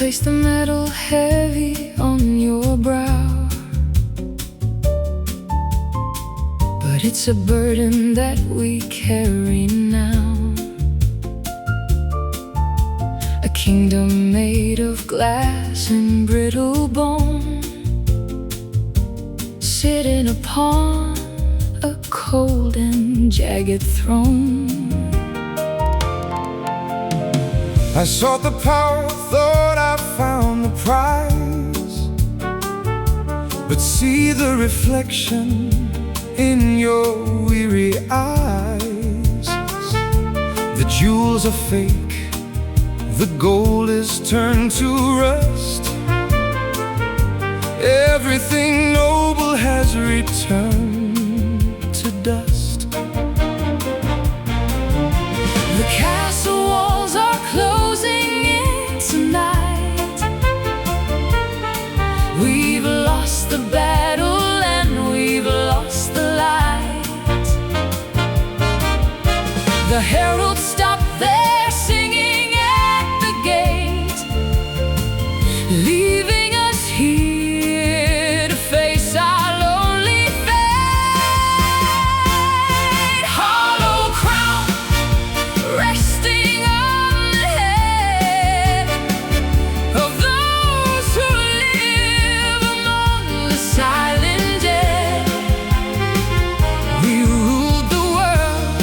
place the metal heavy on your brow, but it's a burden that we carry now. A kingdom made of glass and brittle bone, sitting upon a cold and jagged throne. I sought the power, thought I found the prize, but see the reflection in your weary eyes. The jewels are fake, the gold is turned to rust. Everything noble has returned to dust. The castle walls are closing in tonight. We've lost the battle and we've lost the light. The heralds stop their singing at the gate, leaving us here to face our lonely fate. Hollow crown resting on the head of those who live among the silent dead. We ruled the world,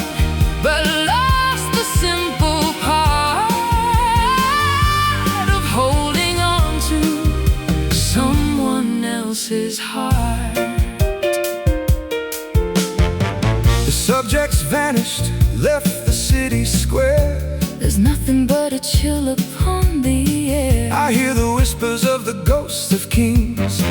but lost the simple part of holding on to someone else's heart. The subjects vanished, left the city square. There's nothing but a chill upon the air, I hear the whispers of the ghosts of kings,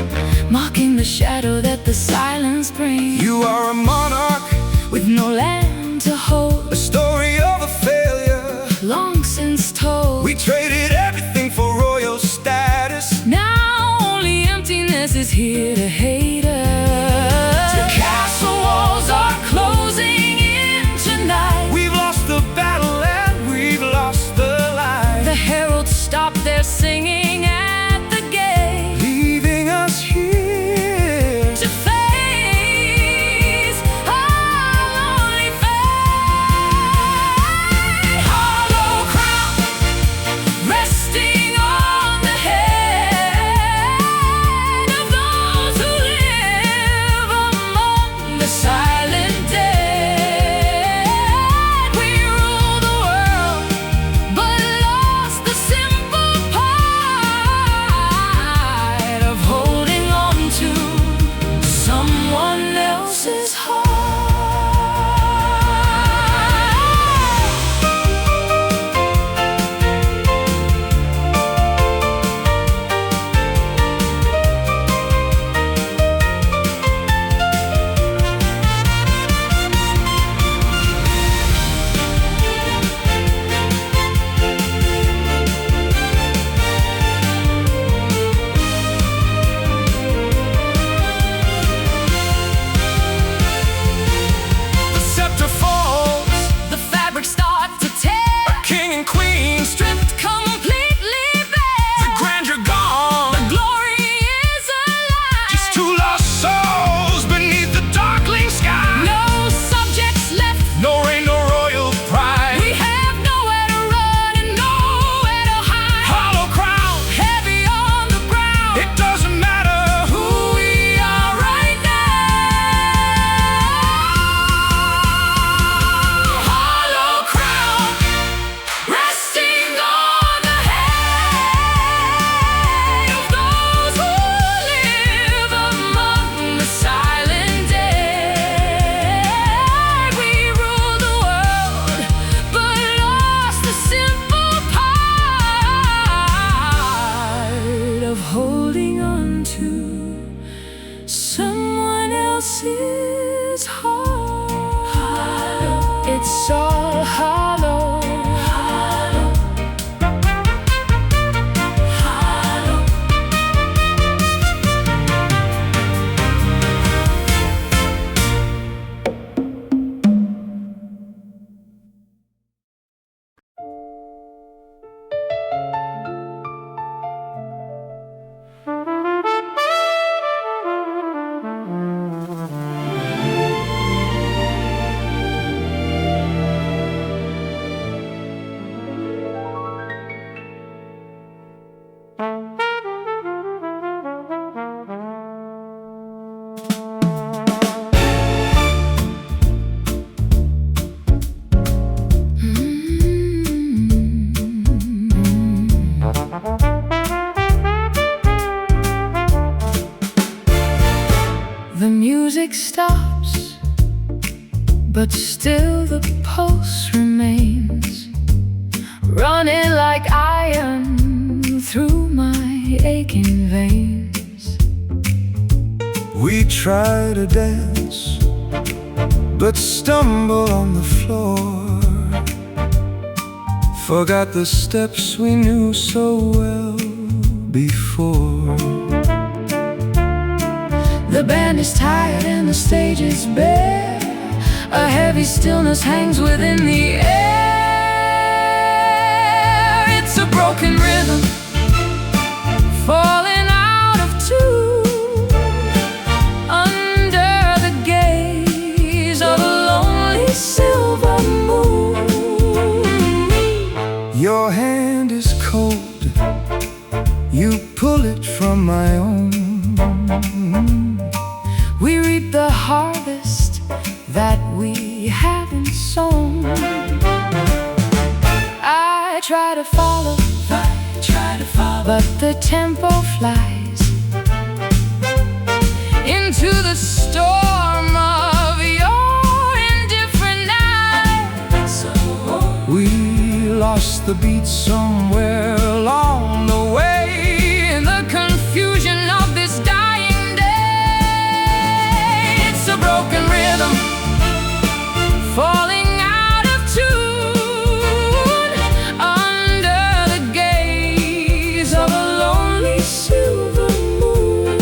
mocking the shadow that the silence brings. You are a monarch, With no land to hold, a story of a failure. long since told. We traded everything for royal status. Now only emptiness is here to hate us. The castle walls are closing in tonight. We've lost the battle and we've lost the light. The heralds stop their singing at the gate, Leaving us here to face our lonely fate. Hollow crown resting on the head of those who live among the silent dead. We rule the world, but lost the simple part of holding on to someone else's heart. The scepter falls, The fabric starts to tear, king and queen stripped, completely bare. the grandeur gone. Glory is alive. Just two lost souls beneath the darkling sky. No subjects left. No reign, no royal pride. We have nowhere to run and nowhere to hide. Hollow crown, Heavy on the ground. it doesn't matter who we are right now. Hollow crown resting on the head of those who live among the silent dead. We rule the world, but lost the simple part of holding on to someone else's heart. It's all hollow. but still the pulse remains, running like iron through my aching veins. We try to dance, but stumble on the floor. Forgot the steps we knew so well before. The band is tired and the stage is bare. A heavy stillness hangs within the air. It's a broken rhythm falling out of tune under the gaze of a lonely silver moon. Your hand is cold, you pull it from my own. We reap the harvest that we haven't sown. I try to follow, but the tempo flies into the storm of your indifferent eyes. We lost the beat somewhere along the way, In the confusion of this dying day, it's a broken rhythm falling out of tune under the gaze of a lonely silver moon.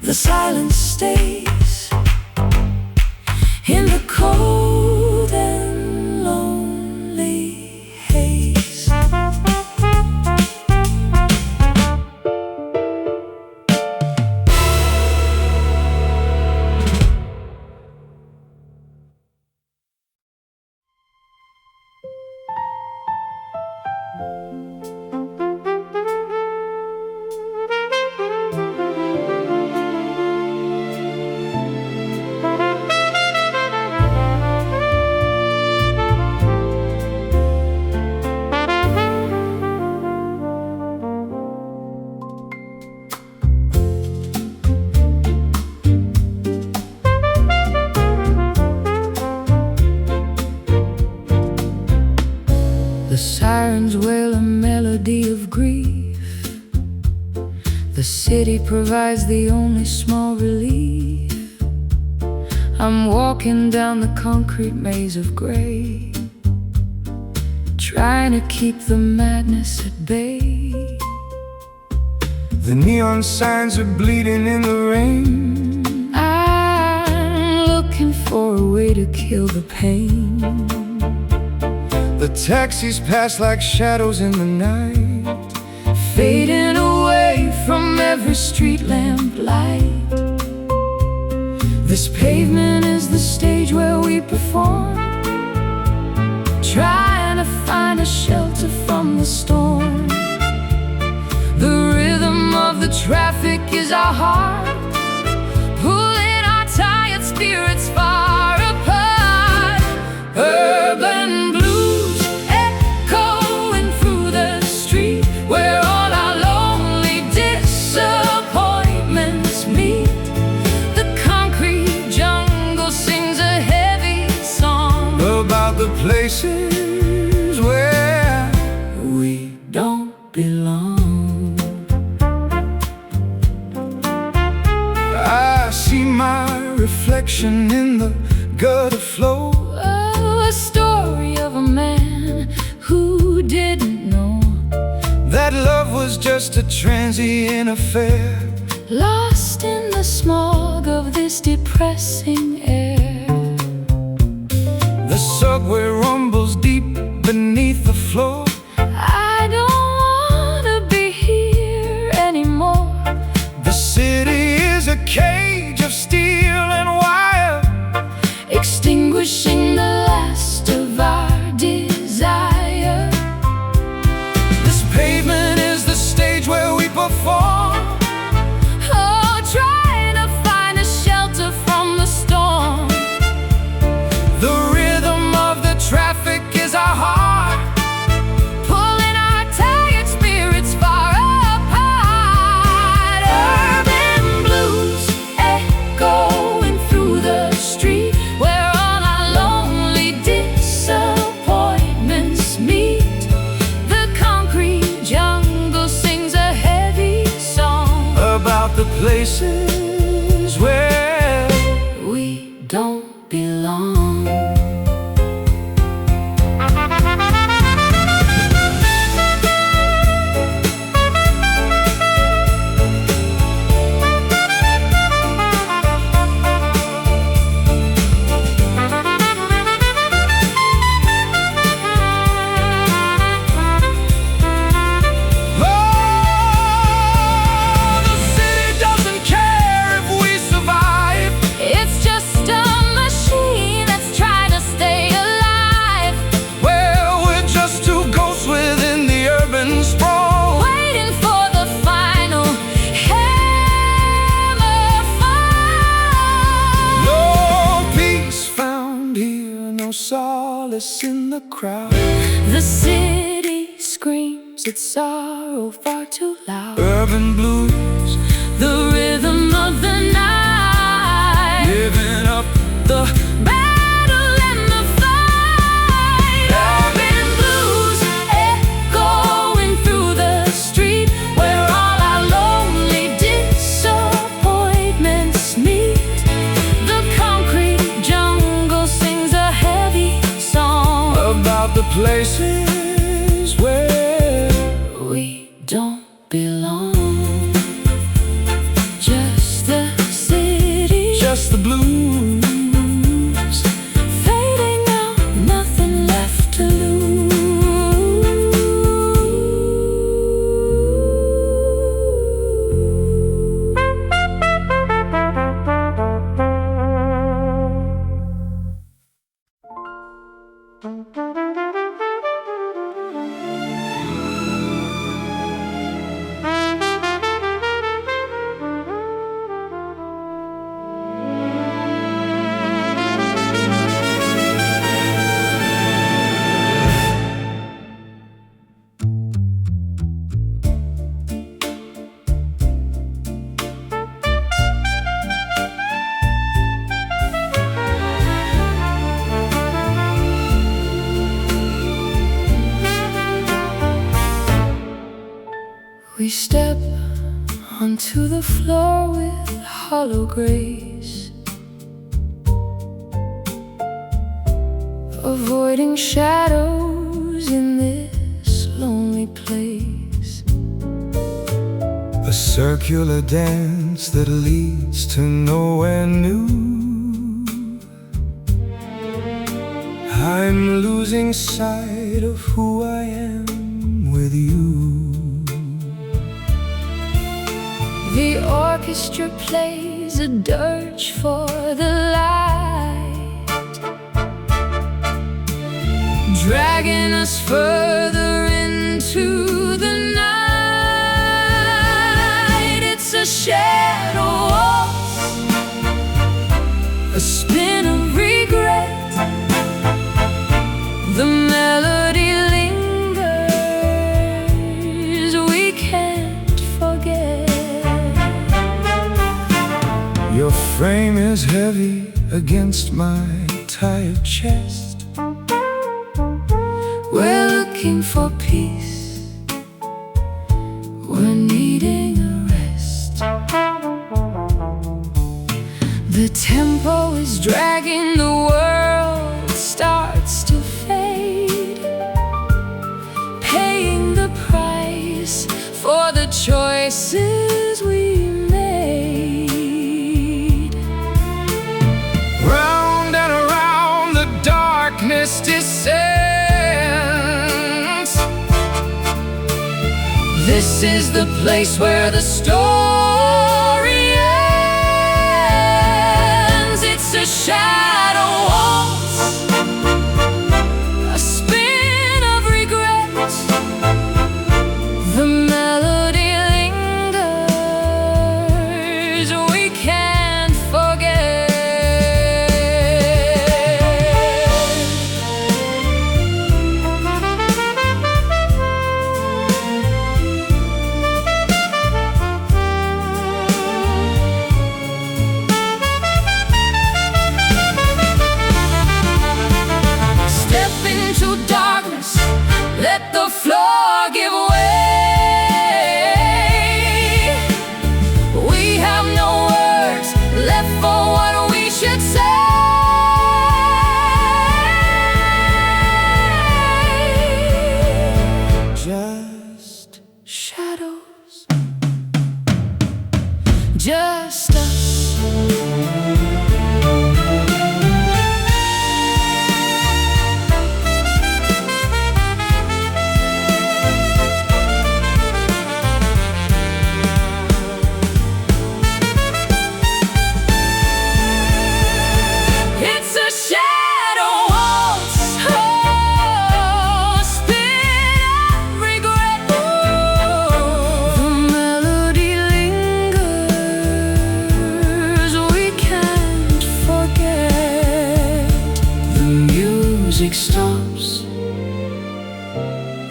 The silence stays in the cold and lonely haze. The sirens wail a melody of grief. The city provides the only small relief. I'm walking down the concrete maze of gray, trying to keep the madness at bay. the neon signs are bleeding in the rain. I'm looking for a way to kill the pain. The taxis pass like shadows in the night, fading away from every street lamp light. This pavement is the stage where we perform, trying to find a shelter from the storm. The rhythm of the traffic is our heart, pulling our tired spirits far apart. Urban blues echoing through the vibration in the gutter flow. Oh, a story of a man who didn't know that love was just a transient affair, lost in the smog of this depressing air. The subway rumbles deep beneath the floor. I don't wanna be here anymore. The city is a cage of steel and wire, extinguishing the last of our desire. This pavement is the stage where we perform. Oh, trying to find a shelter from the storm. The rhythm of the traffic is our heart, pulling our tired spirits far apart. Urban blues echoing through the street, where all our lonely disappointments meet. The concrete jungle sings a heavy song about the places where we don't belong. solace in the crowd. The city screams its sorrow far too loud. Urban blues, the rhythm of the night, living up the battle and the fight. Urban blues echoing through the street, where all our lonely disappointments meet. The concrete jungle sings a heavy song about the places where we don't belong. Just the city, just the blues, fading out, nothing left to We step onto the floor with hollow grace, avoiding shadows in this lonely place. a circular dance that leads to nowhere new. I'm losing sight of who I am with you. The orchestra plays a dirge for the light, dragging us further into the night. It's a shadow waltz, a spin of regret. The melody lingers, we can't forget. Your frame is heavy against my tired chest. We're looking for peace, we're needing a rest. The tempo is dragging, the world starts to fade, paying the price for the choices we made. Round and around the darkness descends. This is the place where the story ends. It's a shadow waltz, a spin of regret. The melody lingers, we can't forget. Step into darkness, let the floor give way. We have no words left for what we should say. Just Shadows, just us. It's a shadow waltz, oh, spin of regret. The melody lingers, we can't forget. The music stops,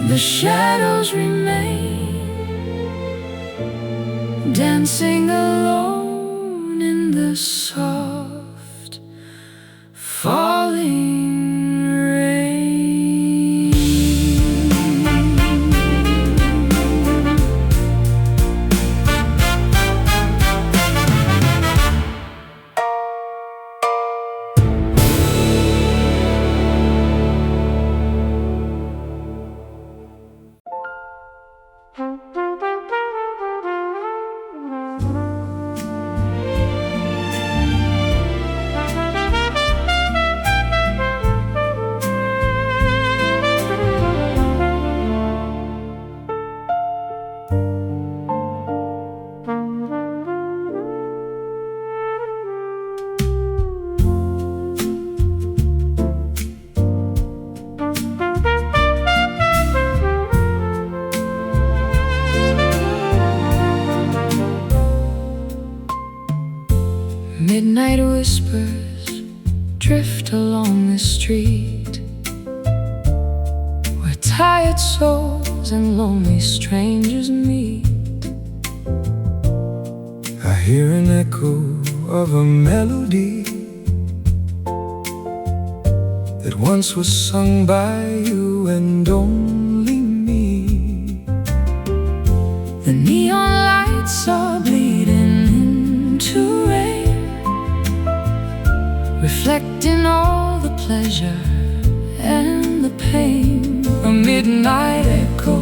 the shadows remain, dancing alone in the soft falling rain. Midnight whispers drift along the street, where tired souls and lonely strangers meet. I hear an echo of a melody that once was sung by you and only me. The neon lights are bleeding into rain, reflecting all the pleasure and the pain. A midnight echo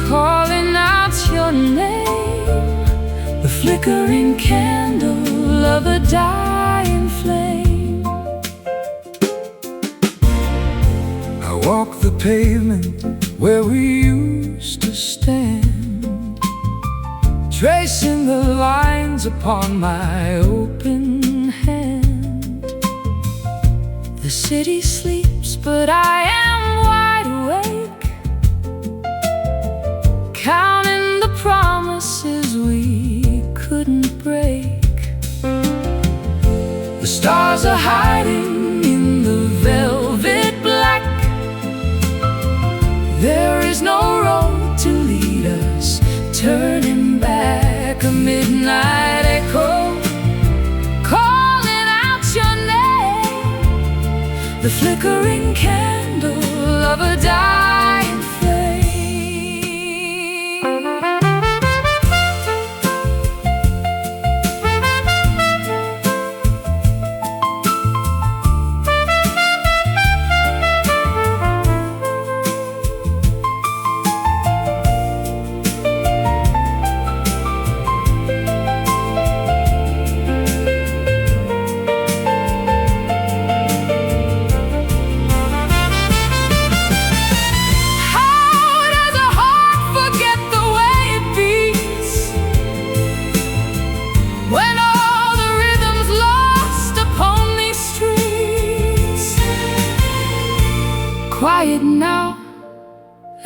calling out your name, the flickering candle of a dying flame. I walk the pavement where we used to stand, Tracing the lines upon my open hand. The city sleeps, but I am wide awake, counting the promises we couldn't break. The stars are hiding in the velvet black. There is no road to lead us turning back. A midnight echo calling out your name, the flickering candle of a dying flame.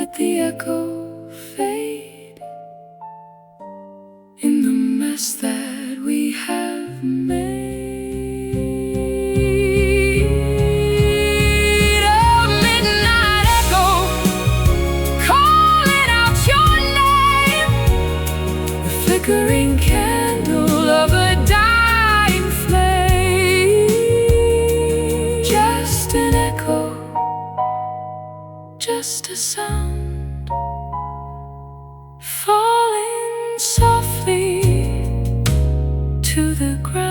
let the echo fade in the mess that we have made. A midnight echo calling out your name, the flickering candle of a dying flame. Just an echo, just a sound falling softly to the ground.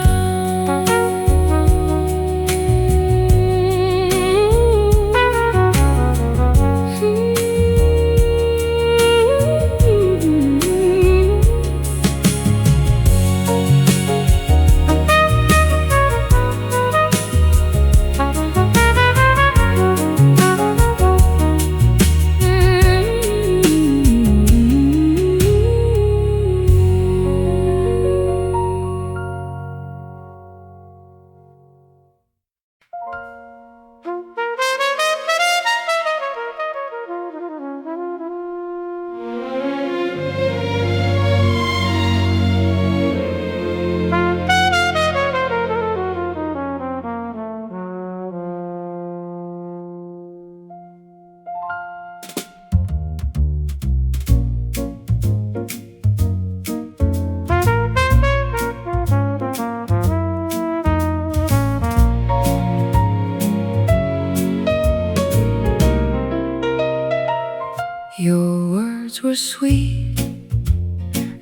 Your words were sweet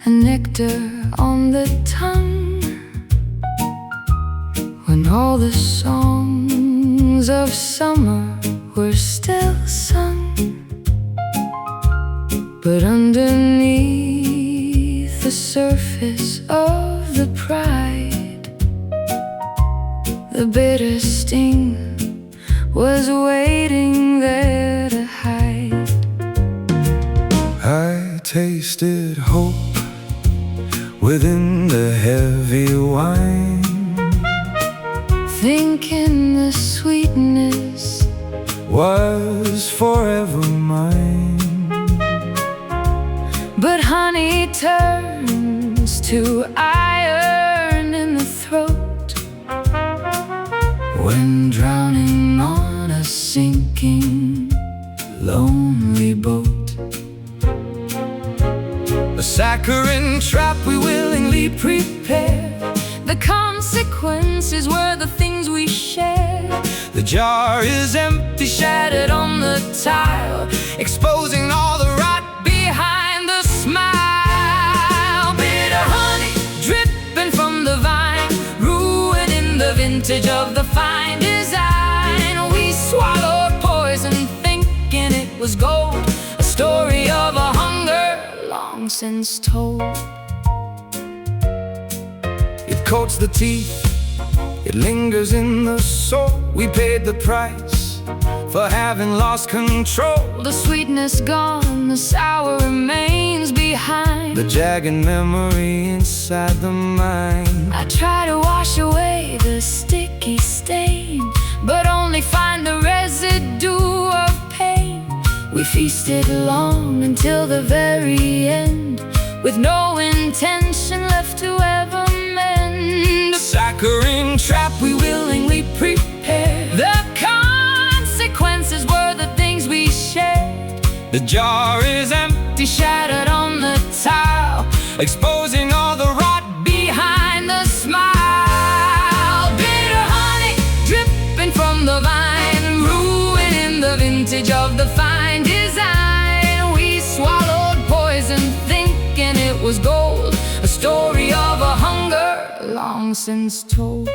and nectar on the tongue, when all the songs of summer were still sung. But underneath the surface of the pride, the bitter sting was waiting there to hide. I tasted hope within the heavy wine, thinking the sweetness was forever mine. But honey turns to iron in the throat when drowning on a sinking, lonely boat. A saccharine trap we willingly prepare. The consequences were the things we shared. The jar is empty, Shattered on the tile, exposing all the rot behind the smile. Bitter honey dripping from the vine, ruining the vintage of the fine design. We swallowed poison thinking it was gold, a story of a hunger long since told. It coats the teeth, it lingers in the soul. We paid the price for having lost control. The sweetness gone, the sour remains behind. The jagged memory inside the mind. I try to wash away the sticky stain, but only find the residue of pain. We feasted long until the very end, with no intention left to ever mend. A saccharine trap we willingly prepare. The consequences were the things we shared. The jar is empty, Shattered on the tile, exposing all the rot behind the smile. Bitter honey dripping from the vine, ruining the vintage of the fine design. We swallowed poison thinking it was gold, a story of a hunger long since told.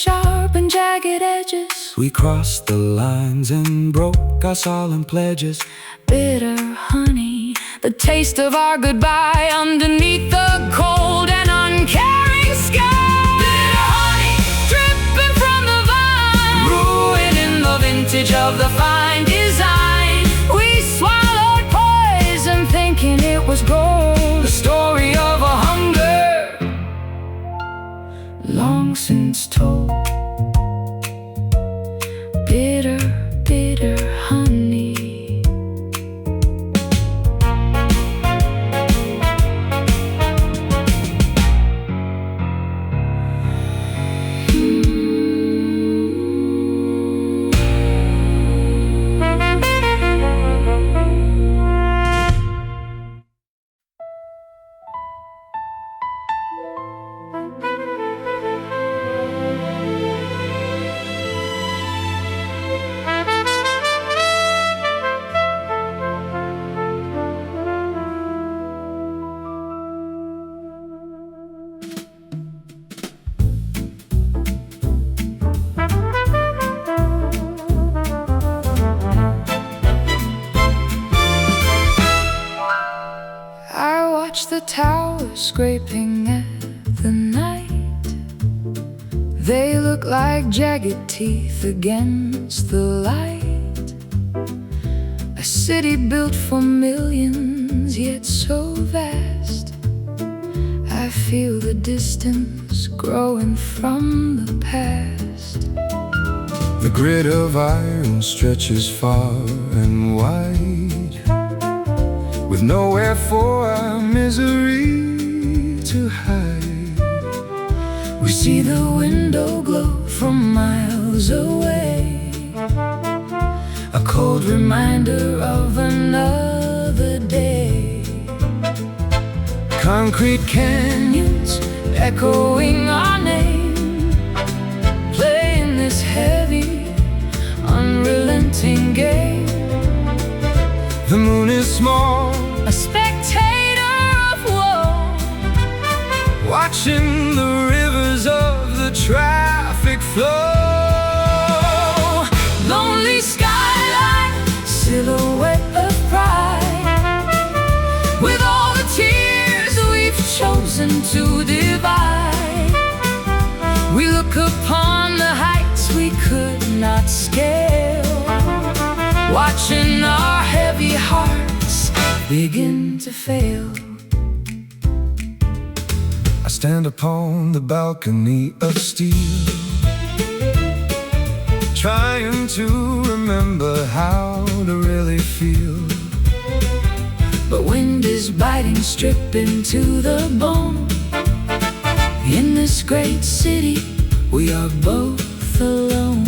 sharp and jagged edges. We crossed the lines and broke our solemn pledges. Bitter honey, the taste of our goodbye underneath the cold and uncaring sky. Bitter honey, dripping from the vine, ruining the vintage of the fine design. We swallowed poison thinking it was gold, the story of a hunger long since told. Bitter, bitter honey. The towers scraping at the night, they look like jagged teeth against the light. A city built for millions, yet so vast. I feel the distance growing from the past. The grid of iron stretches far and wide, with nowhere for our misery to hide. We see the window glow from miles away, a cold reminder of another day. Concrete canyons echoing our name, playing this heavy, unrelenting game. The moon is small, a spectator of woe, watching the rivers of the traffic flow. Lonely skyline, silhouette of pride, with all the tears we've chosen to divide. We look upon the heights we could not scale, watching our heavy hearts begin to fail. I stand upon the balcony of steel, trying to remember how to really feel. But wind is biting, stripping to the bone. In this great city, we are both alone.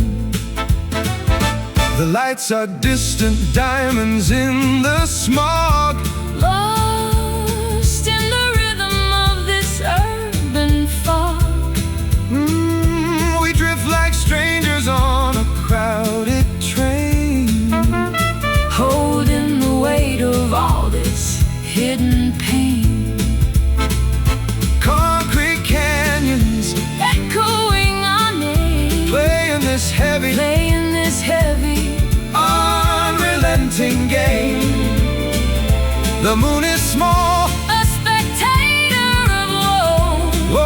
The lights are distant diamonds in the smog, lost in the rhythm of this urban fog. We drift like strangers on a crowded train, holding the weight of all this hidden pain. Concrete canyons echoing our name, playing this heavy, unrelenting game. The moon is small, a spectator of woe,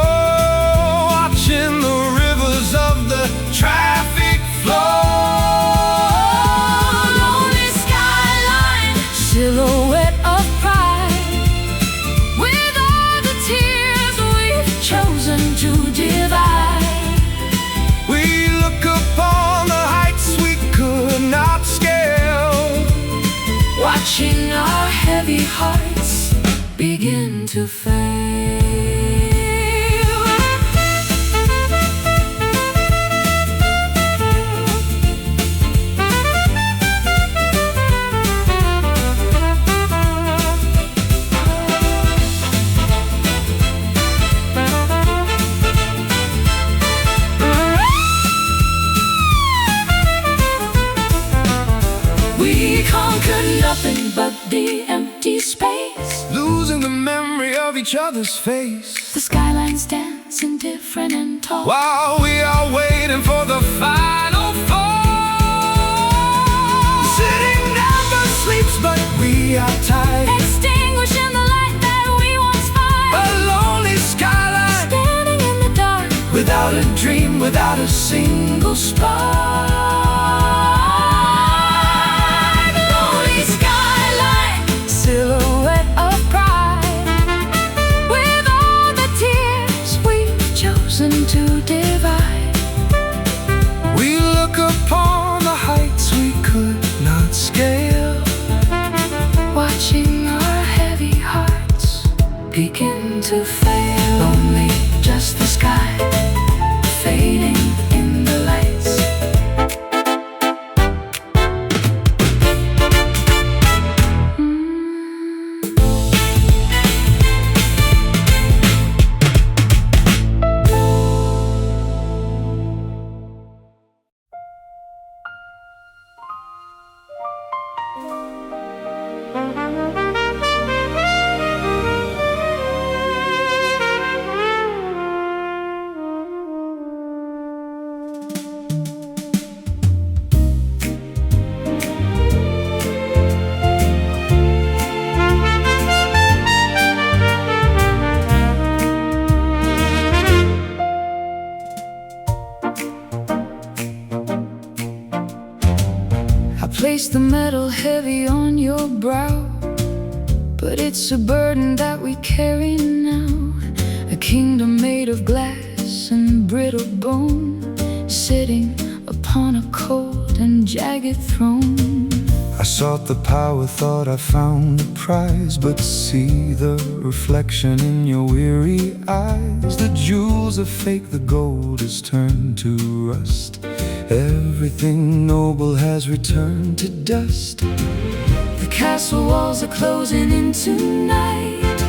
watching the rivers of the traffic flow. Lonely skyline, silhouette of pride, with all the tears we've chosen to divide. We look upon the heights we could not scale, watching our heavy hearts begin to fail. We conquered nothing but the empty space, losing the memory of each other's face. The skylines dance indifferent and tall, while we are waiting for the final fall. City never sleeps, but we are tired, extinguishing the light that we once fired. a lonely skyline, Standing in the dark, without a dream, without a single spark. lonely skyline, silhouette of pride, with all the tears we've chosen to divide. We look upon the heights we could not scale, Watching our heavy hearts begin to fail. Only just the sky, fading in the lights. Place the metal heavy on your brow, but it's a burden that we carry now. A kingdom made of glass and brittle bone, sitting upon a cold and jagged throne. I sought the power, thought I found the prize, but see the reflection in your weary eyes. The jewels are fake, the gold is turned to rust. Everything noble has returned to dust. The castle walls are closing in tonight.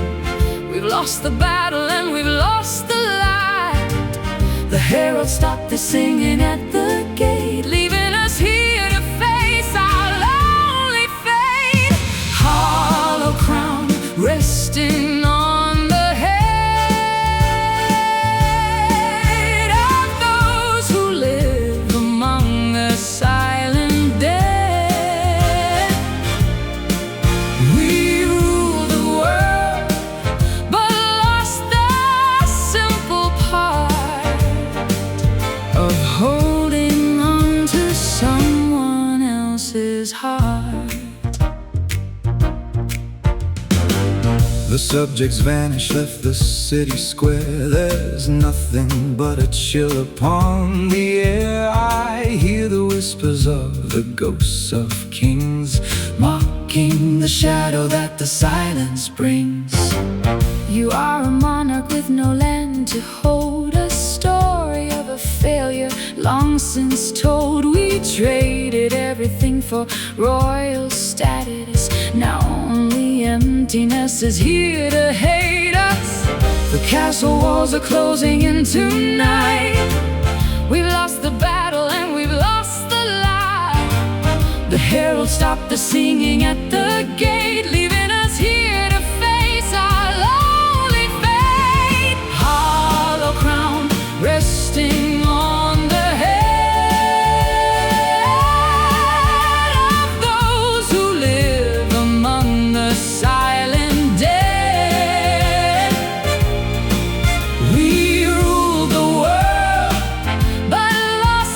We've lost the battle and we've lost the light. The herald stopped the singing at the gate, leaving us here to face our lonely fate. Hollow crown resting on the head of those who live among the silent dead. We rule the world, but lost the simple part of holding on to someone else's heart. The subjects vanished, left the city square. There's nothing but a chill upon the air. I hear the whispers of the ghosts of kings, mocking the shadow that the silence brings. You are a monarch with no land to hold, a story of a failure long since told. We traded everything for royal status. Now only emptiness is here to hate us. The Castle walls are closing in tonight. We've lost the battle and we've lost the light. The herald stopped the singing at the gate, leaving us here to face our lonely fate. Hollow crown resting on the head of those who live among the silent dead. We rule the world, but lost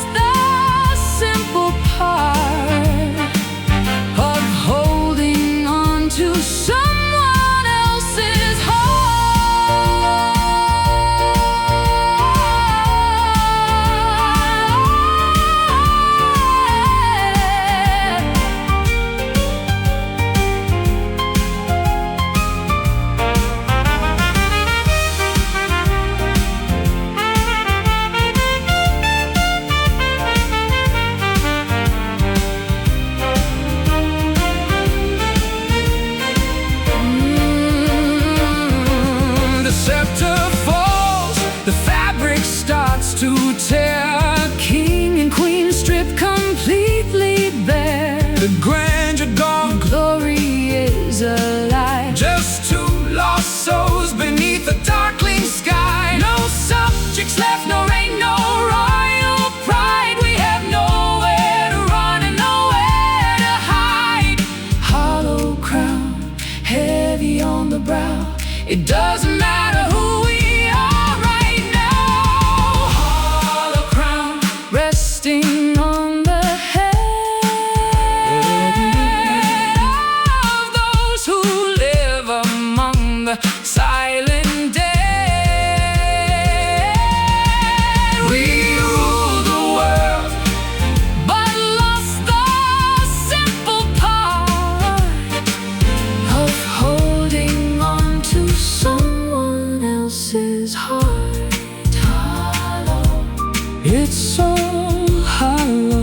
so hollow.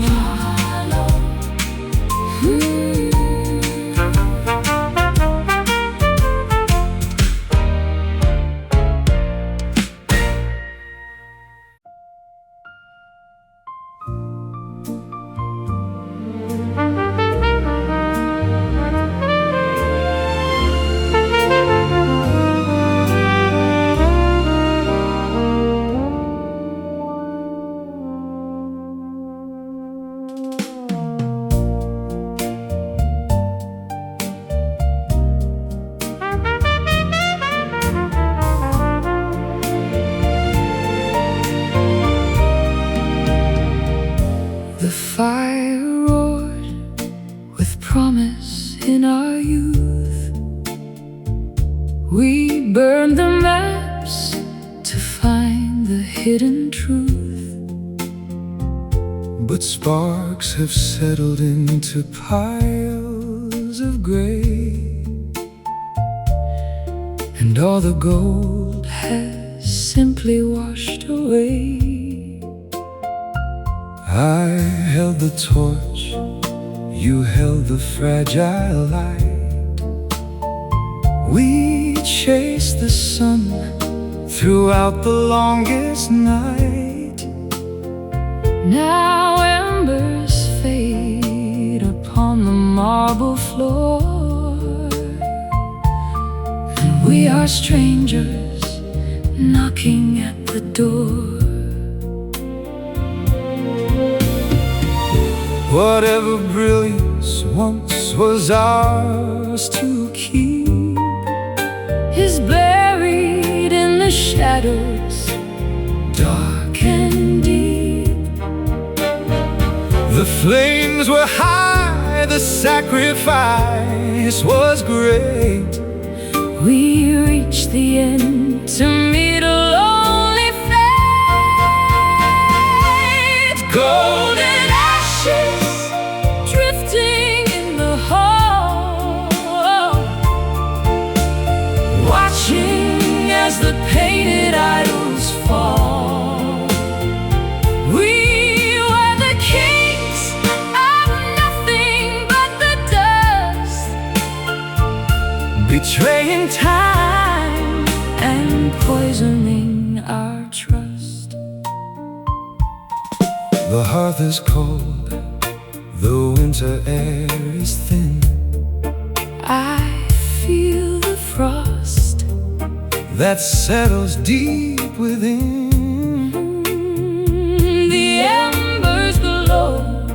The fire roared with promise in our youth. We burned the maps to find the hidden truth. But sparks have settled into piles of gray, and all the gold has simply washed away. I held the torch, you held the fragile light. We chased the sun throughout the longest night. Now embers fade upon the marble floor, and we are strangers knocking at the door. Whatever brilliance once was ours to keep Is buried in the shadows, dark and deep. The flames were high, the sacrifice was great. We reached the end to meet a lonely fate. Golden ashes drifting in the hall, watching as the painted idols fall. We were the kings of nothing but the dust, betraying time and poisoning our trust. The hearth is cold, the winter air is thin. I feel the frost that settles deep within. The embers glow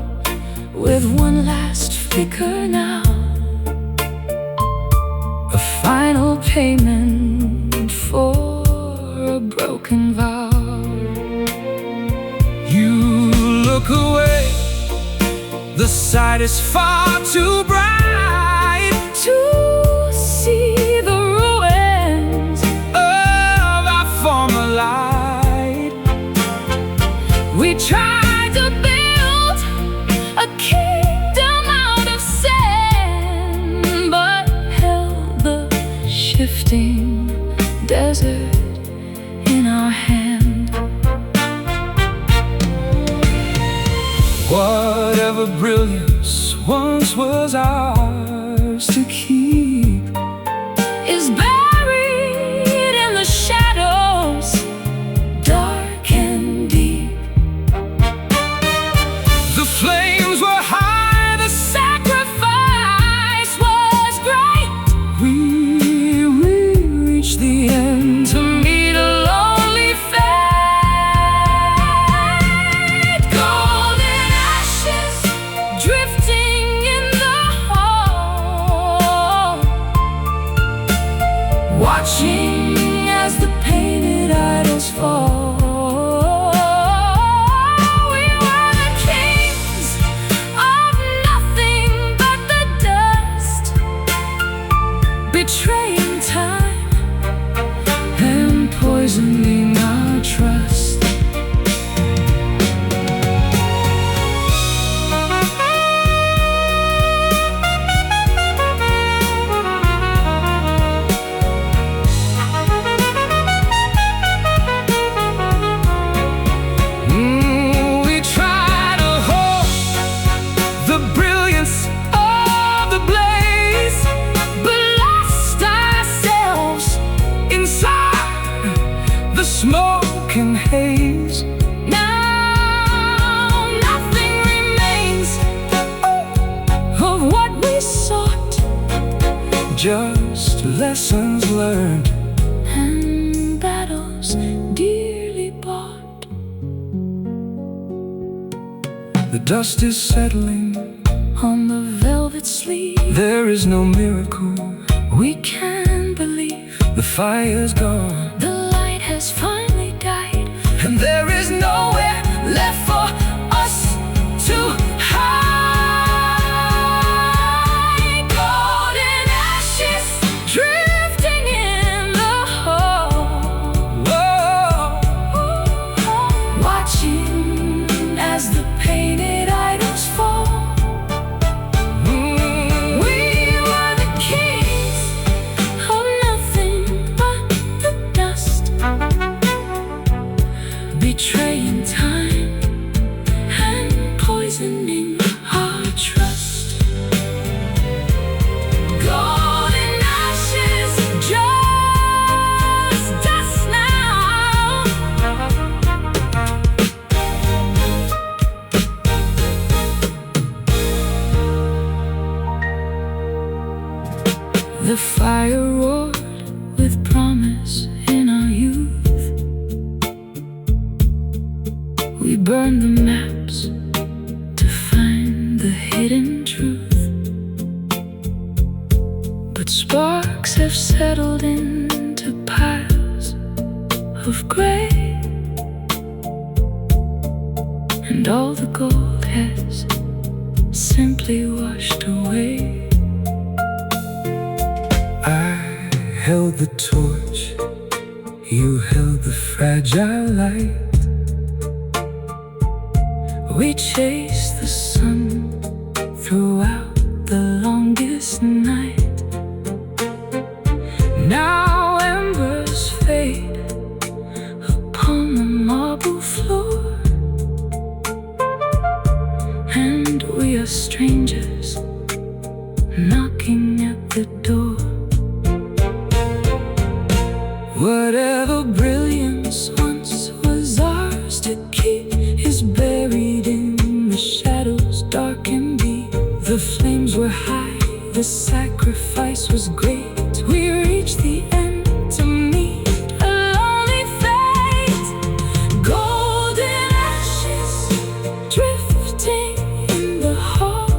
with one last flicker now, a final payment for a broken vow. You look away, the sight is far too bright to see the ruins of our former light. we tried to build, a kingdom out of sand, but held the shifting desert in our hand. Whatever brilliance once was ours to keep Is buried in the shadows, dark and deep. the flames were high, The sacrifice was great. we Reached the end to meet a lonely fate. Golden ashes drifting in the hall, just lessons learned and battles dearly bought. The dust is settling On the velvet sleeve, there is no miracle. we can believe The fire's gone, the light has finally died, and there is nowhere left for us to hide. Golden ashes drifting in the hall, watching as the painted idols fall. We were the kings of nothing but the dust, betraying time and poisoning our trust. Golden ashes, just dust now. The fire roared with promise in our youth. We burned the maps to find the hidden truth, but sparks have settled into piles of gray, and all the gold has simply washed away. I held the torch, you held the fragile light. We chased the sun throughout the longest night. Now embers fade upon the marble floor, and we are strangers knocking at the door. Whatever brilliance once was ours to keep is buried in the shadows dark and deep. The flames were high, the sacrifice was great. We reached the end to meet a lonely fate. Golden ashes drifting in the hall,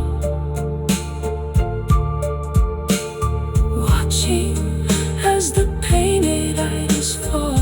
watching as the painted idols fall.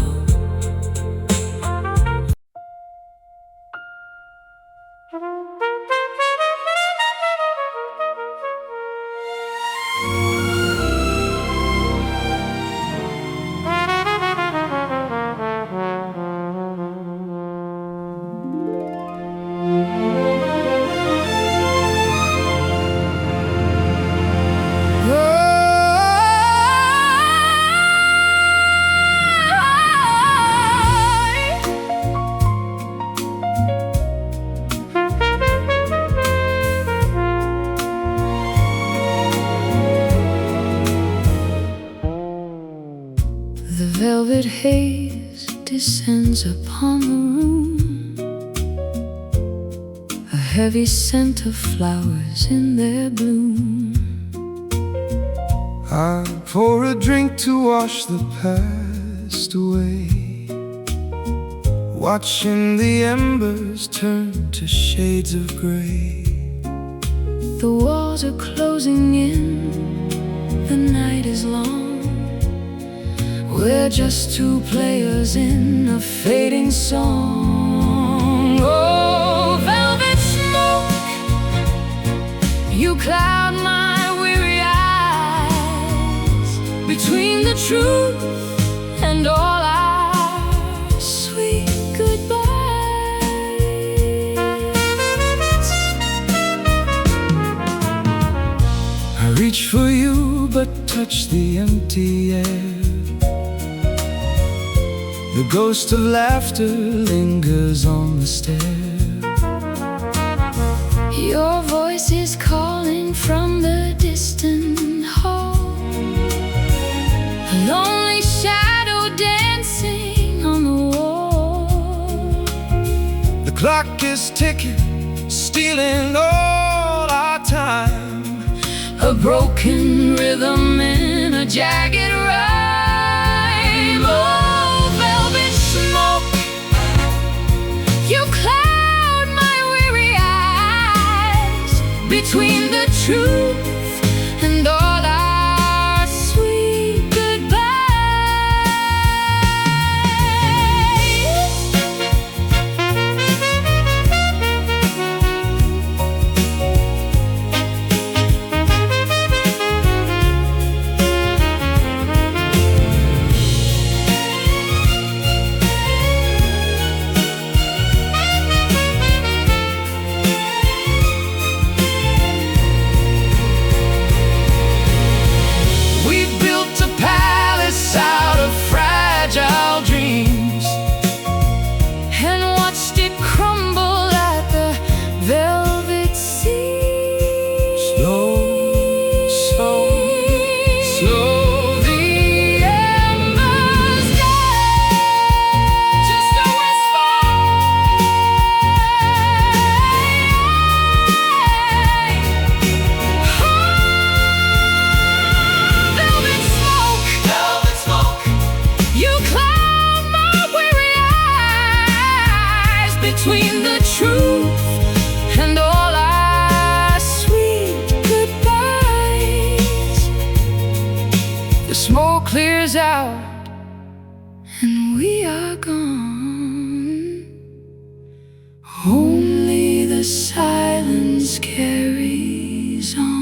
The velvet haze descends upon the room, a heavy scent of flowers in their bloom. I pour a drink to wash the past away, watching the embers turn to shades of gray. The walls are closing in, the night is long. We're just two players in a fading song. Oh, velvet smoke, you cloud my weary eyes between the truth and all our sweet goodbyes. I reach for you but touch the empty air. The ghost of laughter lingers on the stair. Your voice is calling from the distant hall, a lonely shadow dancing on the wall. The clock is ticking, stealing all our time. A broken rhythm in a jagged rhyme. Oh, velvet smoke, you cloud my weary eyes between the truth and all our sweet goodbyes. Out of fragile dreams and watched it crumble at the velvet seams. Slow, slow, slow, the embers die, just a whisper. Velvet smoke, you cloud my weary eyes between the truth and all our sweet goodbyes. The smoke clears out and we are gone. Only the silence carries on.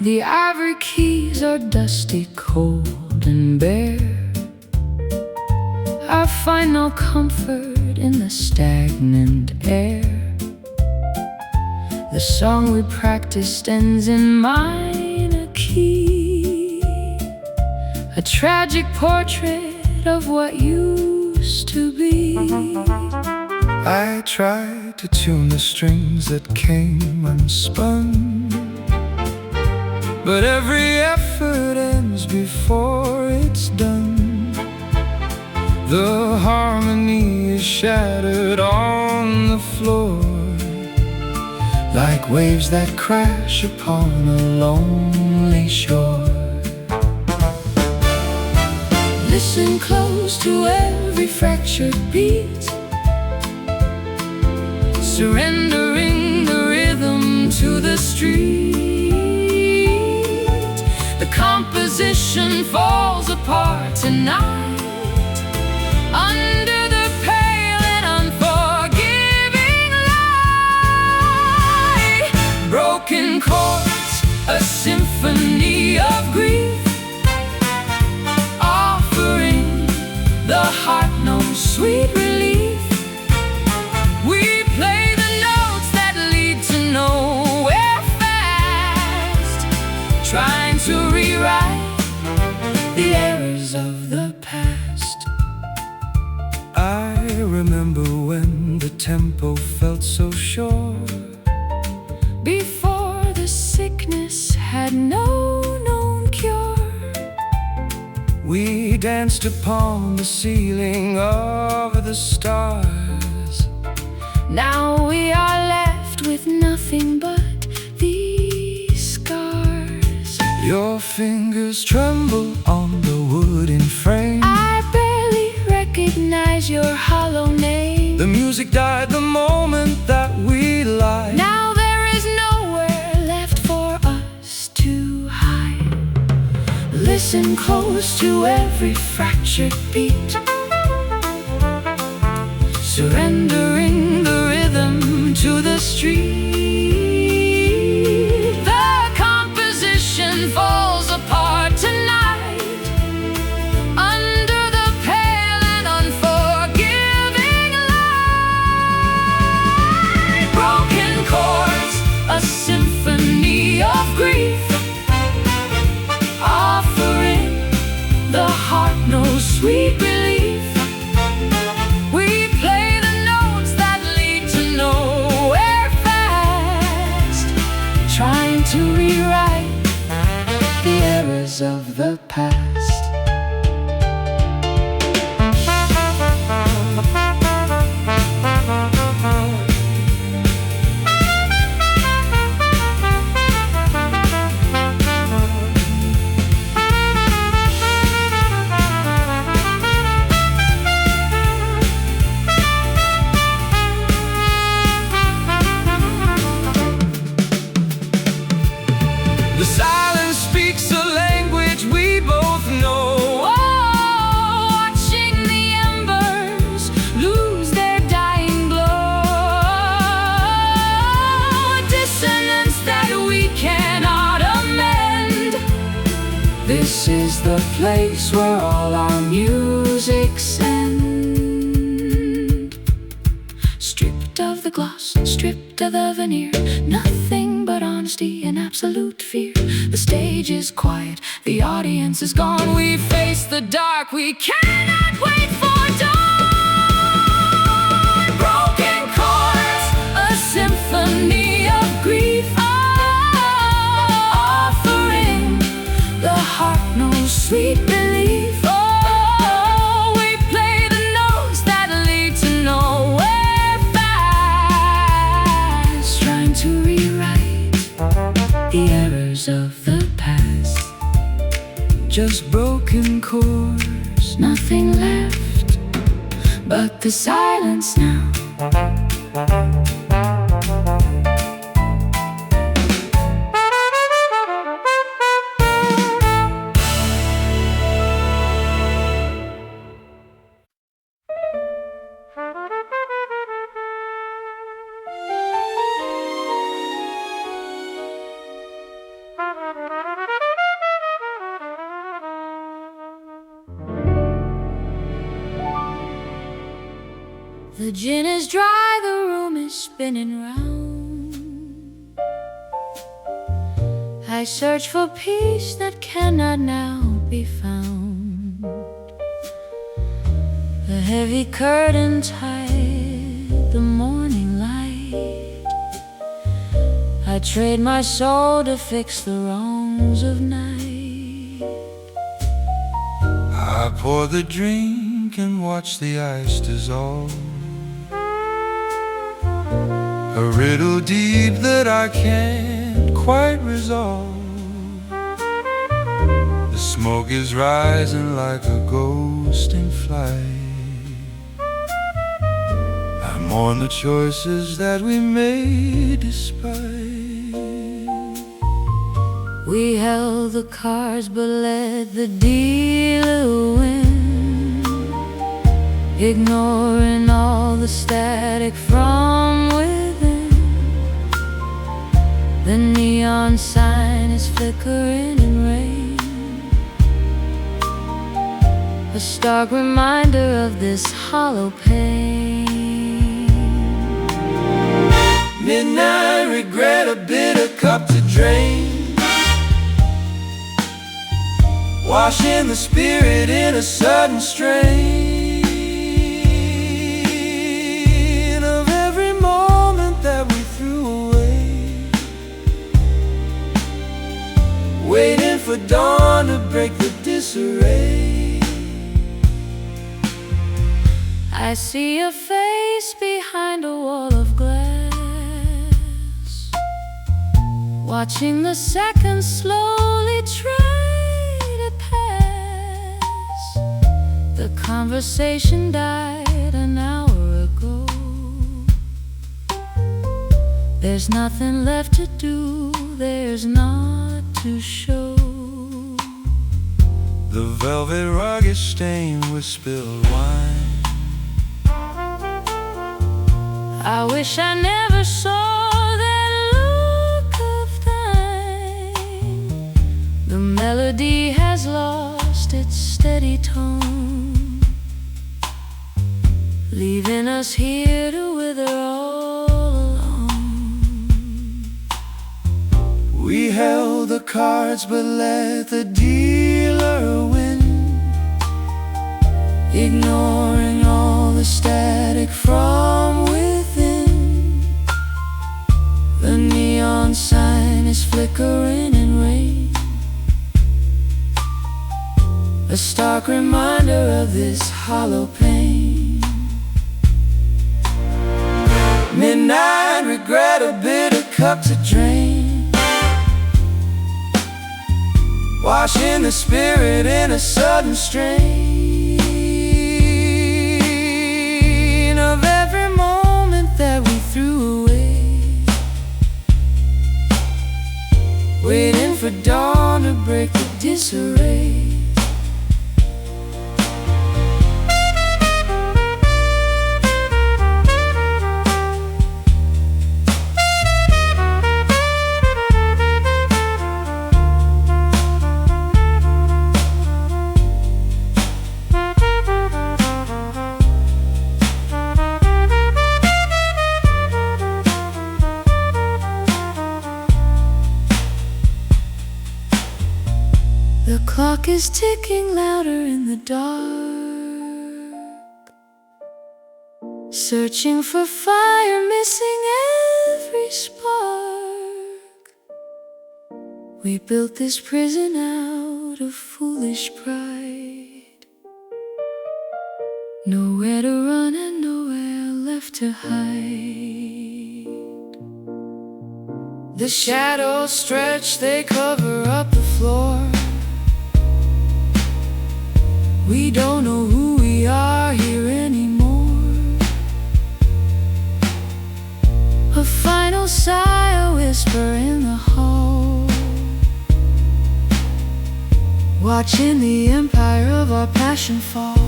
The ivory keys are dusty, cold and bare. I find no comfort in the stagnant air. The song we practiced ends in minor key, a tragic portrait of what used to be. I tried to tune the strings that came unspun, but every effort ends before it's done. The harmony is shattered on the floor, like waves that crash upon a lonely shore. Listen close to every fractured beat, surrendering the rhythm to the street. The composition falls apart tonight under the pale and unforgiving light. Broken chords, a symphony of grief, offering the heart no sweet relief. We play the notes that lead to nowhere fast, trying to rewrite the errors of the past. I remember when the tempo felt so sure, before the sickness had no known cure. we danced upon the ceiling of the stars. Now we are left with nothing but these scars. Your fingers tremble on the wooden frame. I barely recognize your hollow name. The music died the moment that we lied. Now there is nowhere left for us to hide. listen close to every fractured beat, surrendering the rhythm to the street. The composition falls apart tonight under the pale and unforgiving light. Broken chords, a symphony of grief, offering the heart no sweet relief. We play the notes that lead to nowhere fast, trying to rewrite the errors of the past. The silence speaks a language we both know. Oh, watching the embers lose their dying glow, dissonance that we cannot amend. This is the place where all our musics end. Stripped of the gloss, stripped of the veneer, nothing but honesty and absolute fear. The stage is quiet, the audience is gone. We face the dark, we cannot wait for dawn. Broken chords, a symphony of grief, offering the heart no sweet relief. Oh, we play the notes that lead to nowhere fast, trying to rewrite the errors of the past. Just broken chords, Nothing left but the silence now. The gin is dry, the room is spinning round. I search for peace that cannot now be found. The heavy curtains hide the morning light. I trade my soul to fix the wrongs of night. I pour the drink and watch the ice dissolve. A riddle deep that I can't quite resolve. The smoke is rising like a ghost in flight. I mourn the choices that we made despite. We held the cards but let the dealer win, ignoring all the static from within. The neon sign is flickering in rain, a stark reminder of this hollow pain. Midnight regret, a bitter cup to drain, washing the spirit in a sudden strain of every moment that we threw away, waiting for dawn to break the disarray. I see a face behind a wall of glass, watching the seconds slowly try to pass. The conversation died an hour ago. There's nothing left to do, there's not to show. the velvet rug is stained with spilled wine. I wish I never saw that look of thine. The melody has lost its steady tone, leaving us here to wither all alone. We held the cards but let the dealer win, ignoring all the static from within. The neon sign is flickering in rain, a stark reminder of this hollow pain. Midnight regret, a bitter cup to drain, washing the spirit in a sudden strain of every moment that we threw away, waiting for dawn to break the disarray. The clock is ticking louder in the dark, searching for fire, missing every spark. We built this prison out of foolish pride, nowhere to run and nowhere left to hide. The shadows stretch, they cover up the floor. We don't know who we are here anymore. A final sigh, a whisper in the hall, watching the empire of our passion fall.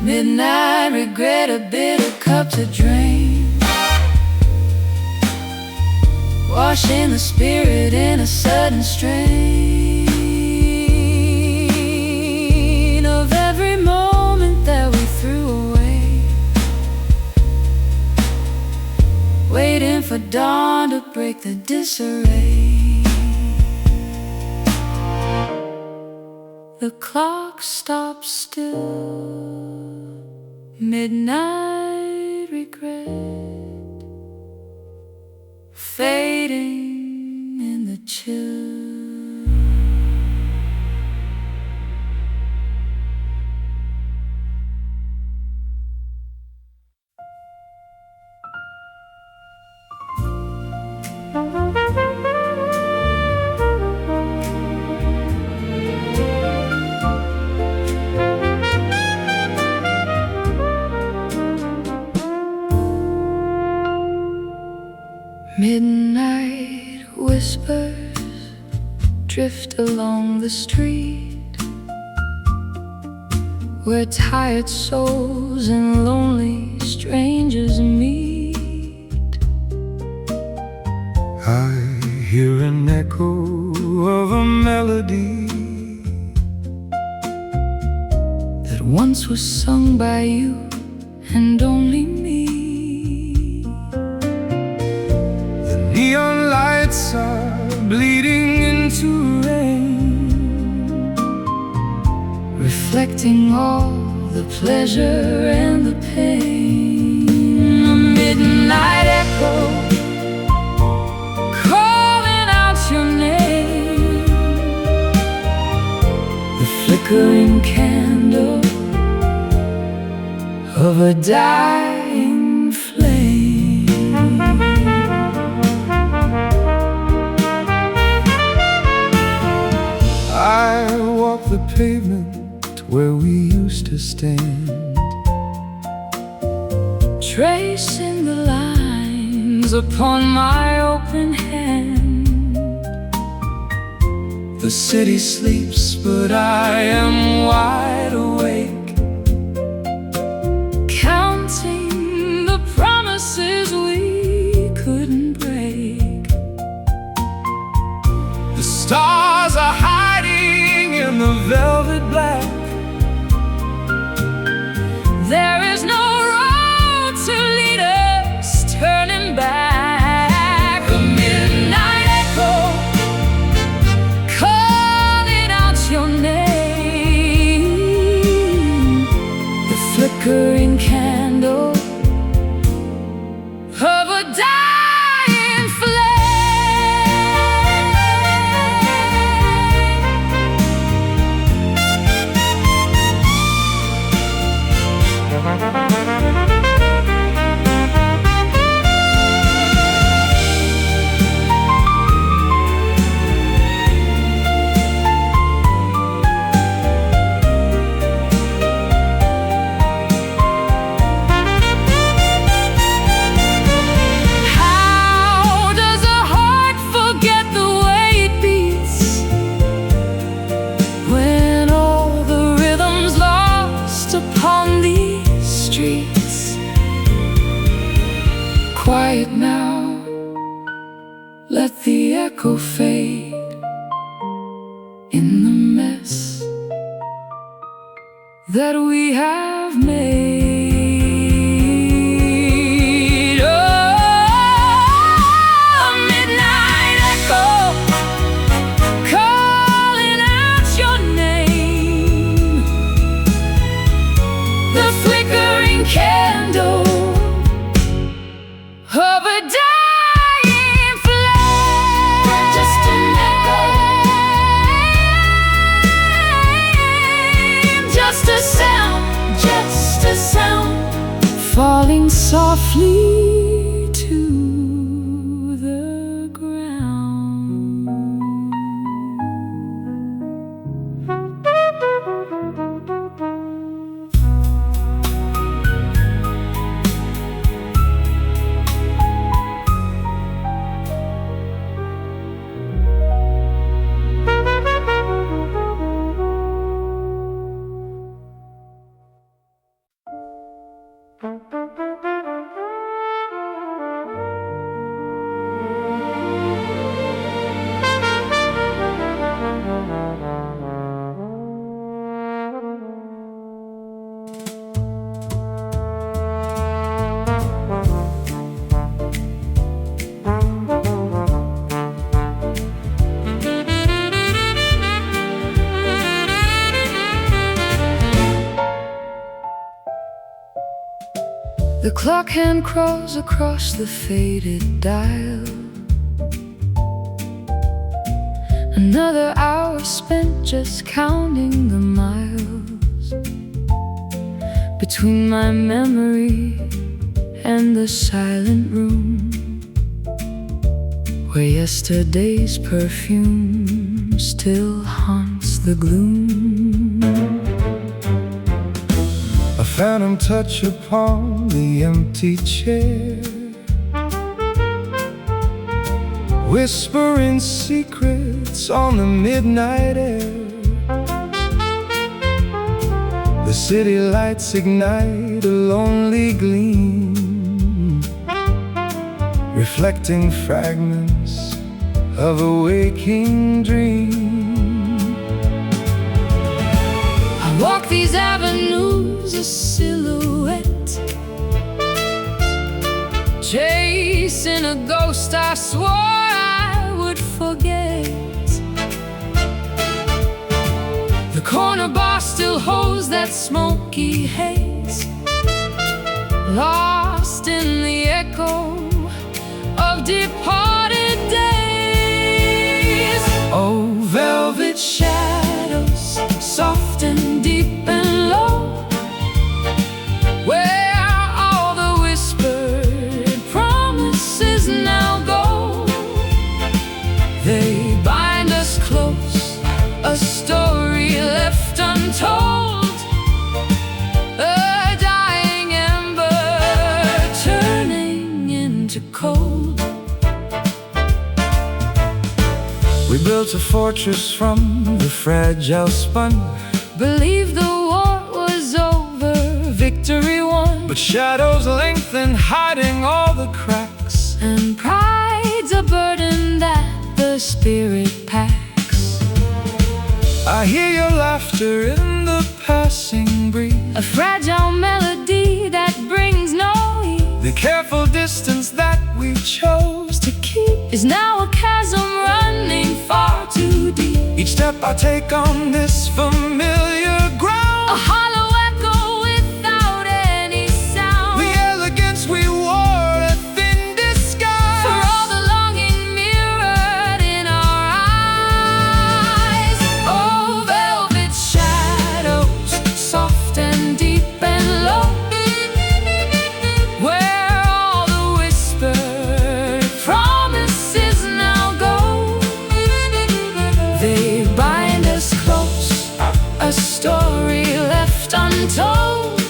Midnight regret, a bitter cup to drain, washing the spirit in a sudden strain of every moment that we threw away, waiting for dawn to break the disarray. The clock stops still, midnight regret, fading in the chill. Midnight whispers drift along the street, where tired souls and lonely strangers meet. I hear an echo of a melody that once was sung by you and only me. Neon lights are bleeding into rain, reflecting all the pleasure and the pain. A midnight echo calling out your name, the flickering candle of a dying flame. I walk the pavement where we used to stand, tracing the lines upon my open hand, The city sleeps, but I am wide awake, counting the promises we couldn't break. The stars are hiding in the velvet black. There is no road to lead us turning back. The midnight echo calling out your name. The flickering candle of a dying flame. Quiet now, let the echo fade in the mess that we have made. Oh, a midnight echo calling out your name. The flickering candle of a dying flame. Just an echo, just a sound, just a sound, falling softly to the ground. The clock hand crawls across the faded dial. Another hour spent just counting the miles between my memory and the silent room where yesterday's perfume still haunts the gloom. A phantom touch upon the empty chair, whispering secrets on the midnight air. The city lights ignite a lonely gleam, reflecting fragments of a waking dream. I walk these avenues a silhouette, chasing a ghost I swore I would forget. The corner bar still holds that smoky haze, lost in the echo of departed days. Oh, Velvet shadows, soft and deep and low, where all the whispered promises now go. They bind us close, a story left untold, a dying ember turning into cold. We built a fortress from the fragile spun. Believed the war was over, victory won. But shadows lengthen, hiding all the cracks. And pride's a burden that the spirit packs. I hear your laughter in the passing breeze, A fragile melody that brings no ease. the careful distance that we chose to keep Is now a chasm running far too deep. each step I take on this familiar ground. A hollow echo without any sound. The elegance we wore, a thin disguise. For all the longing mirrored in our eyes. Oh, velvet shadows, soft and deep and low, where all the whispered promises now go. They bind us close, a story left untold.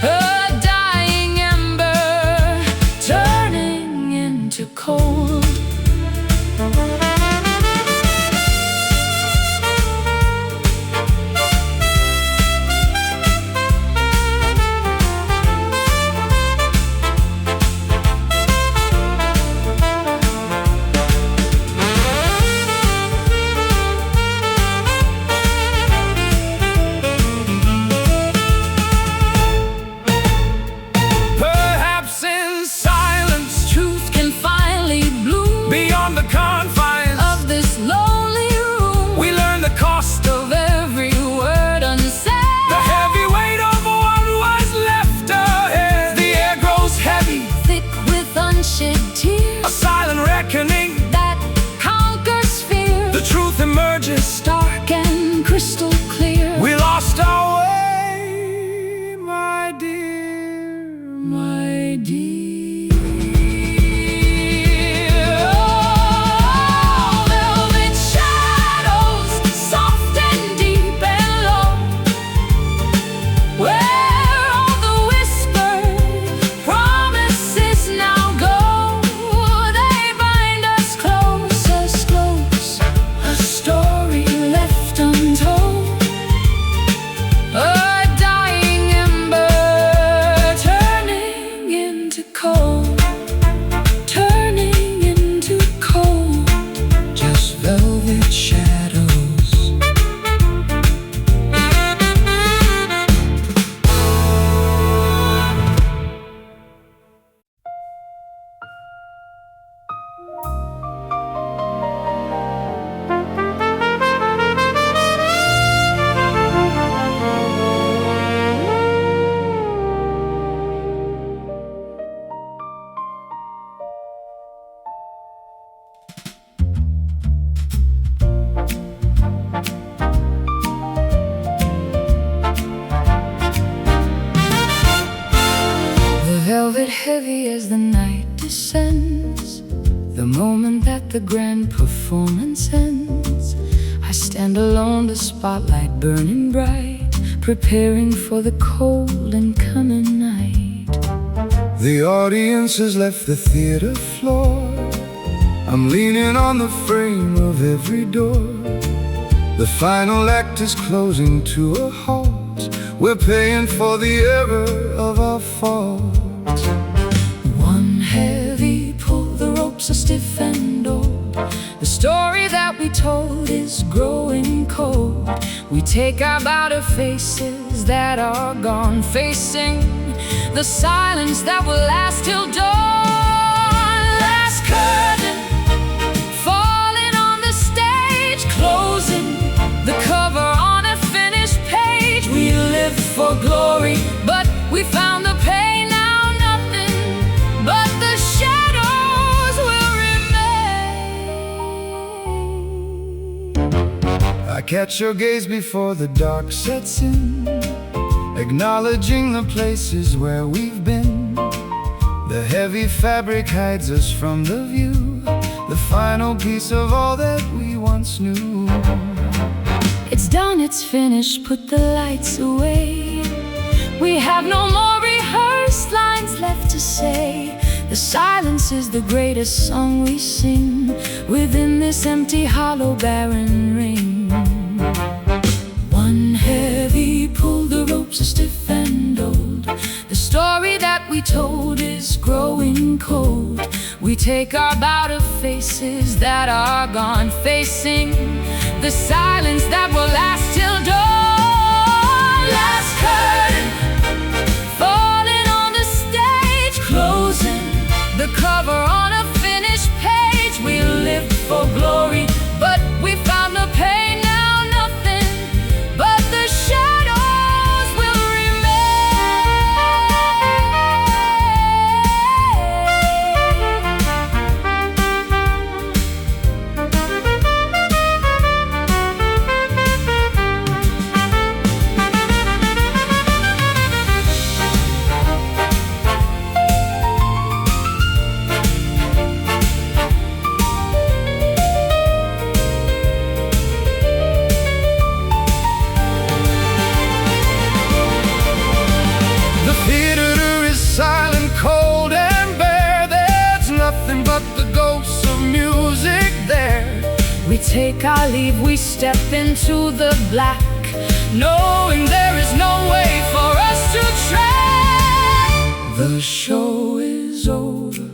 A dying ember turning into coal. Perhaps in silence, Truth can finally bloom beyond the confines, of this lonely room. we learn the cost of Of every word unsaid. the heavy weight of what was left ahead. The air grows heavy, Thick with unshed a tears silent reckoning. that conquers fear. The truth emerges, Dark and crystal clear. we lost our way, my dear, My dear. Oh, velvet shadows, soft and deep and low, where all the whispered promises now go. They bind us close, a story left untold. A dying ember turning into coal. Turning into coal. just velvet shadows. The velvet heavy as the night descends. The moment that the grand performance ends, I stand alone, the spotlight burning bright, preparing for the cold and coming night. The audience has left the theater floor. I'm leaning on the frame of every door. The final act is closing to a halt. We're paying for the error of our fault. One heavy pull, the ropes are stiff and old. The story that we told is growing cold. We take our bowed faces that are gone, facing the silence that will last till dawn. Last curtain falling on the stage, closing the cover on a finished page. We lived for glory, but we found the pain. Now nothing but the shadows will remain. I catch your gaze before the dark sets in, acknowledging the places where we've been. The heavy fabric hides us from the view, the final piece of all that we once knew. It's done, it's finished, put the lights away. We have no more rehearsed lines left to say. The silence is the greatest song we sing within this empty, hollow, barren ring. One heavy pull, the ropes are stiff and old. The story that we told is growing cold. We take our bow to faces that are gone, facing the silence that will last till dawn. Last curtain falling on the stage, closing the cover on a finished page. We lived for glory, but we found the pain. Now nothing but the shadows will take our leave, we step into the black, knowing there is no way for us to track. The show is over,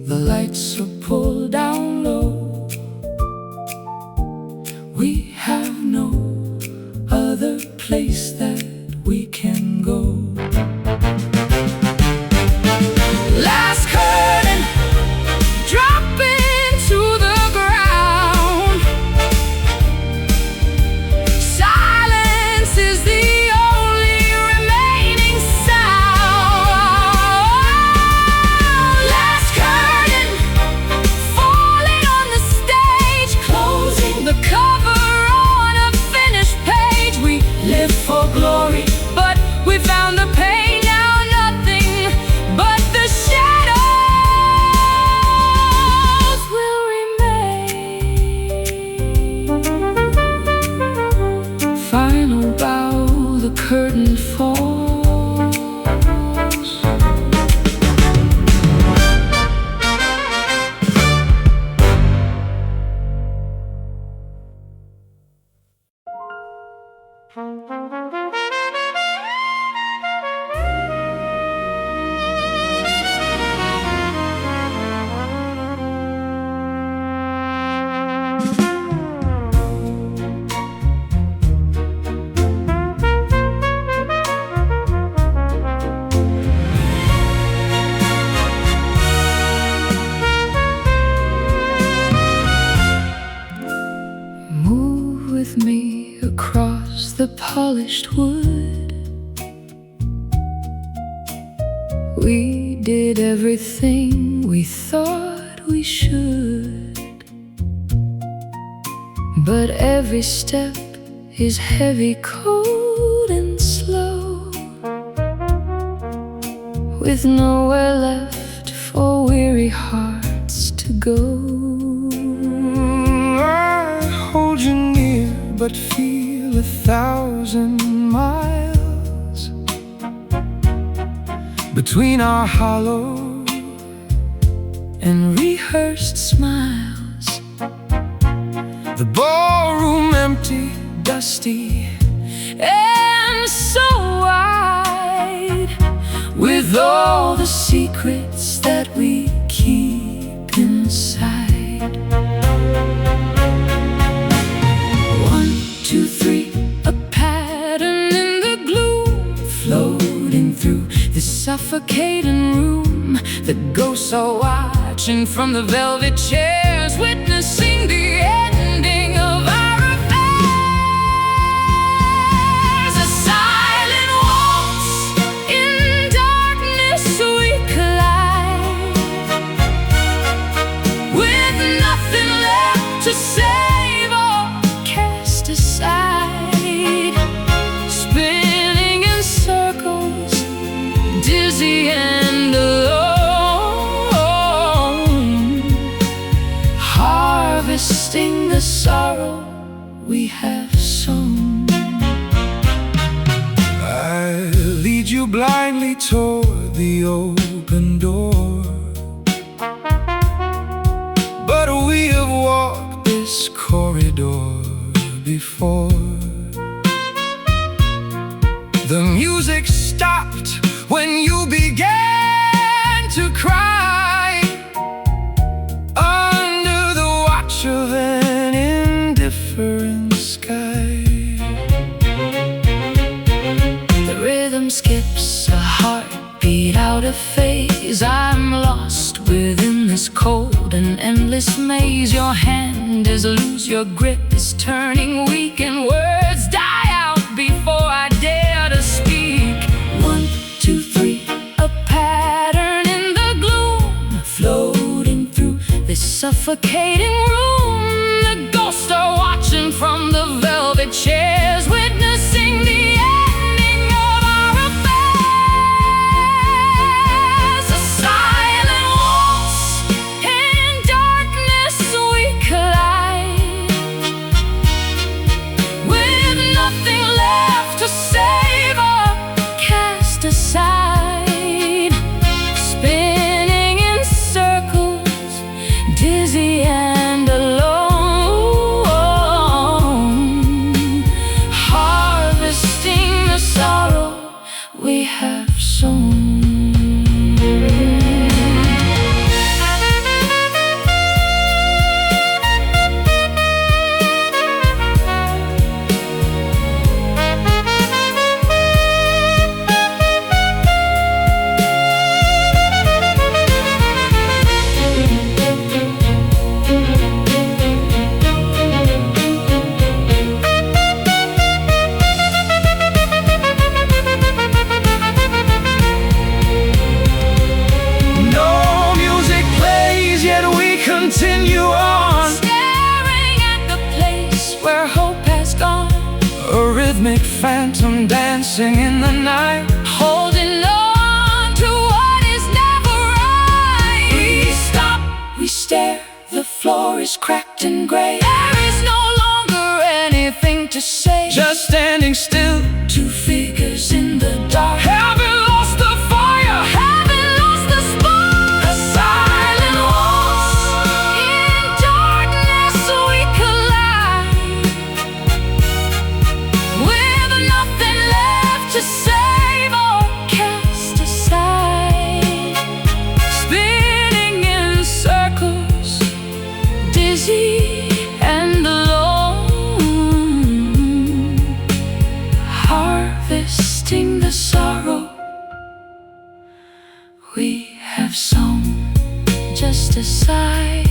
the lights are pulled down low. We have no other place that we can go. Last curtain dropping to the ground. Silence is the only remaining sound. Last curtain falling on the stage, closing the cover on a finished page. We live for glory, but we found the pain. Now nothing but the shadows will remain. Final bow, the curtain falls. Move with me across the polished wood. We did everything we thought we should, but every step is heavy, cold, and slow, with nowhere left for weary hearts to go. I hold you near, but feel 1,000 miles between our hollow and rehearsed smiles. The ballroom empty, dusty, and so wide, with all the secrets that we keep inside. 1, 2, 3, a pattern in the gloom, floating through this suffocating room. The ghosts are watching from the velvet chairs, witnessing the ending of our affairs. A silent waltz, in darkness we collide, with nothing left to save or cast aside. Spinning in circles, dizzy and alone, harvesting the sorrow we have sown. I lead you blindly toward the open door. different sky. The rhythm skips a heartbeat out of phase. I'm lost within this cold and endless maze. Your hand is loose, your grip is turning weak, and words die out before I dare to speak. 1, 2, 3, a pattern in the gloom, floating through this suffocating room. The ghosts are watching from the velvet chairs, witnessing the ending of our affairs. A silent waltz, in darkness we collide, with nothing left to save or cast aside. Spinning in circles, dizzy and alone, harvesting the sorrow we have sown. Continue on, Staring at the place where hope has gone, a rhythmic phantom dancing in the night, holding on to what is never right. We stop, We stare, the floor is cracked and gray. There is no longer anything to say. just standing still. Two figures in the dark, Haven't lost the fire, haven't lost the spark. a silent waltz. In darkness we collide, with nothing left to save or cast aside. Spinning in circles, dizzy and alone, harvesting the sorrow we have sown. Just a sigh,